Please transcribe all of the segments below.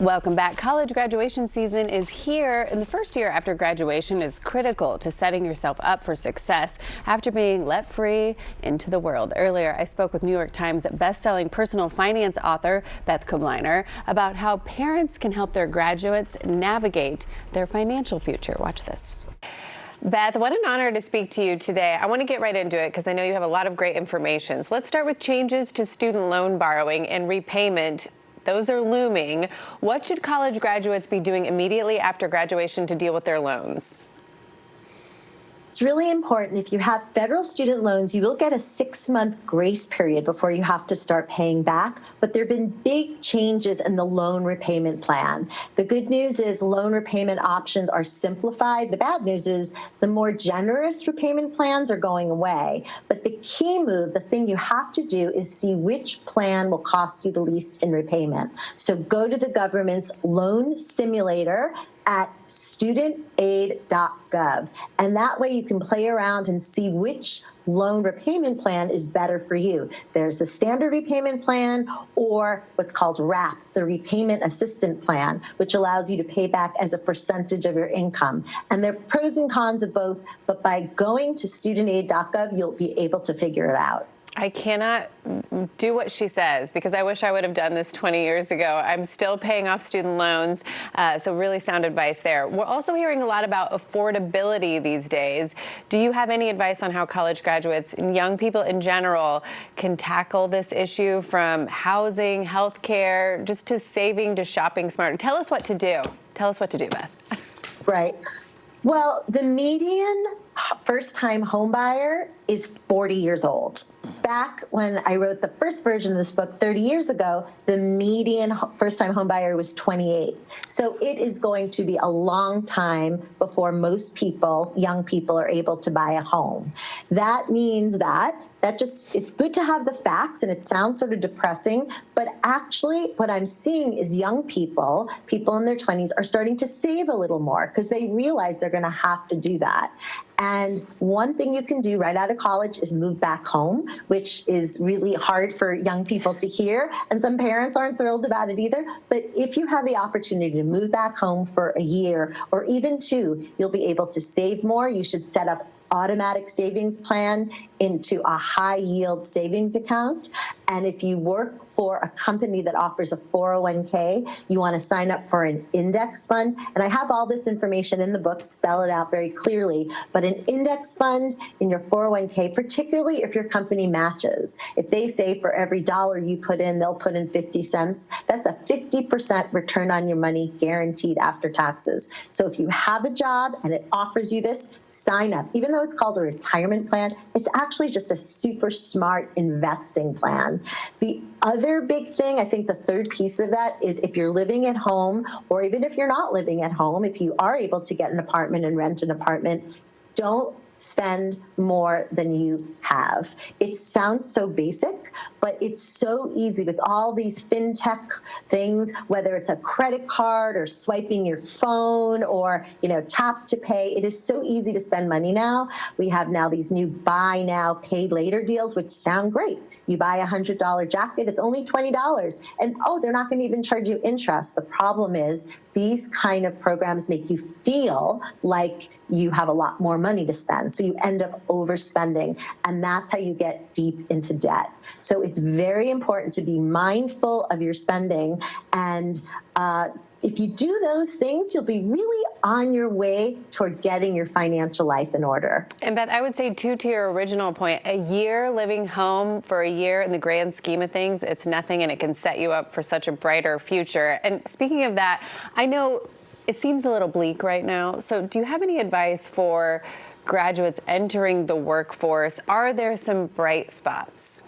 Welcome back. College graduation season is here, and the first year after graduation is critical to setting yourself up for success after being let free into the world. Earlier, I spoke with New York Times best-selling personal finance author Beth Kobliner about how parents can help their graduates navigate their financial future. Watch this. Beth, what an honor to speak to you today. I want to get right into it because I know you have a lot of great information. So let's start with changes to student loan borrowing and repayment. Those are looming. What should college graduates be doing immediately after graduation to deal with their loans? It's really important. If you have federal student loans, you will get a 6-month grace period before you have to start paying back. But there have been big changes in the loan repayment plan. The good news is loan repayment options are simplified. The bad news is the more generous repayment plans are going away. But the key move, the thing you have to do, is see which plan will cost you the least in repayment. So go to the government's loan simulator at studentaid.gov. And that way you can play around and see which loan repayment plan is better for you. There's the standard repayment plan or what's called RAP, the repayment assistant plan, which allows you to pay back as a percentage of your income. And there are pros and cons of both, but by going to studentaid.gov, you'll be able to figure it out. I cannot do what she says because I wish I would have done this 20 years ago. I'm still paying off student loans, so really sound advice there. We're also hearing a lot about affordability these days. Do you have any advice on how college graduates and young people in general can tackle this issue, from housing, healthcare, just to saving, to shopping smart? Tell us what to do. Tell us what to do, Beth. Right. Well, the median first-time home buyer is 40 years old. Back when I wrote the first version of this book 30 years ago, the median first-time home buyer was 28. So it is going to be a long time before most people, young people, are able to buy a home. That means that it's good to have the facts, and it sounds sort of depressing, but actually what I'm seeing is young people in their 20s, are starting to save a little more because they realize they're going to have to do that. And one thing you can do right out of college is move back home, which is really hard for young people to hear. And some parents aren't thrilled about it either. But if you have the opportunity to move back home for a year or even 2, you'll be able to save more. You should set up automatic savings plan into a high yield savings account. And if you work for a company that offers a 401k, you want to sign up for an index fund. And I have all this information in the book, spell it out very clearly. But an index fund in your 401k, particularly if your company matches, if they say for every dollar you put in, they'll put in 50 cents, that's a 50% return on your money guaranteed after taxes. So if you have a job and it offers you this, sign up. Even though it's called a retirement plan, it's actually just a super smart investing plan. The other big thing, I think the third piece of that, is if you're living at home, or even if you're not living at home, if you are able to get an apartment and rent an apartment, don't spend more than you have. It sounds so basic, but it's so easy with all these fintech things, whether it's a credit card or swiping your phone or, tap to pay. It is so easy to spend money now. We have now these new buy now, pay later deals, which sound great. You buy a $100 jacket, it's only $20. And they're not going to even charge you interest. The problem is these kind of programs make you feel like you have a lot more money to spend. So you end up overspending, and that's how you get deep into debt. So it's very important to be mindful of your spending, and if you do those things, you'll be really on your way toward getting your financial life in order. And Beth, I would say, too, to your original point, a year living home for a year in the grand scheme of things, it's nothing, and it can set you up for such a brighter future. And speaking of that, I know it seems a little bleak right now. So do you have any advice for graduates entering the workforce? Are there some bright spots?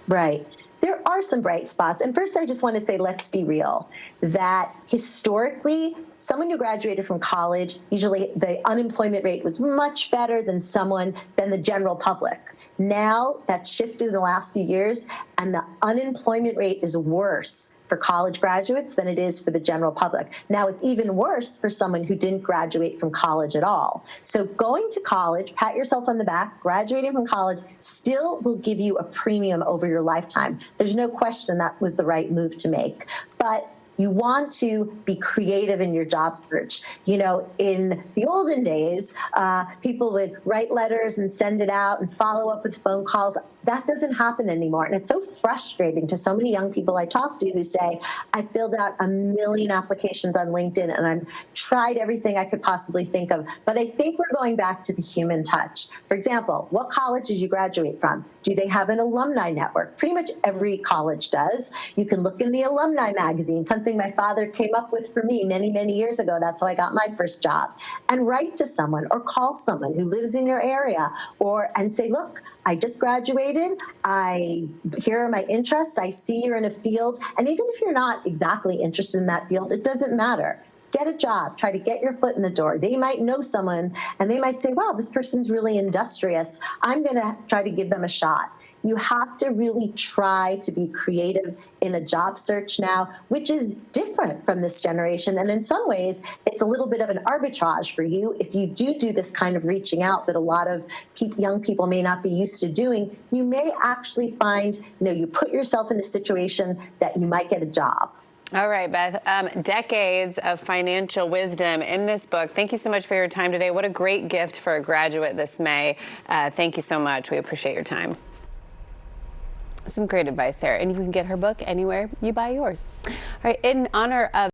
Right. There are some bright spots. And first, I just want to say, let's be real, that historically, someone who graduated from college, usually the unemployment rate was much better than the general public. Now that's shifted in the last few years, and the unemployment rate is worse for college graduates than it is for the general public. Now it's even worse for someone who didn't graduate from college at all. So going to college, pat yourself on the back, graduating from college still will give you a premium over your lifetime. There's no question that was the right move to make. But You want to be creative in your job search. You know, in the olden days, people would write letters and send it out and follow up with phone calls. That doesn't happen anymore. And it's so frustrating to so many young people I talk to who say, I filled out 1 million applications on LinkedIn and I've tried everything I could possibly think of. But I think we're going back to the human touch. For example, what college did you graduate from? Do they have an alumni network? Pretty much every college does. You can look in the alumni magazine, something my father came up with for me many, many years ago. That's how I got my first job. And write to someone or call someone who lives in your area and say, look, I just graduated. Here are my interests. I see you're in a field. And even if you're not exactly interested in that field, it doesn't matter. Get a job. Try to get your foot in the door. They might know someone and they might say, wow, this person's really industrious. I'm going to try to give them a shot. You have to really try to be creative in a job search now, which is different from this generation. And in some ways, it's a little bit of an arbitrage for you. If you do this kind of reaching out that a lot of young people may not be used to doing, you may actually find, you put yourself in a situation that you might get a job. All right, Beth, decades of financial wisdom in this book. Thank you so much for your time today. What a great gift for a graduate this May. Thank you so much. We appreciate your time. Some great advice there. And you can get her book anywhere you buy yours. All right, in honor of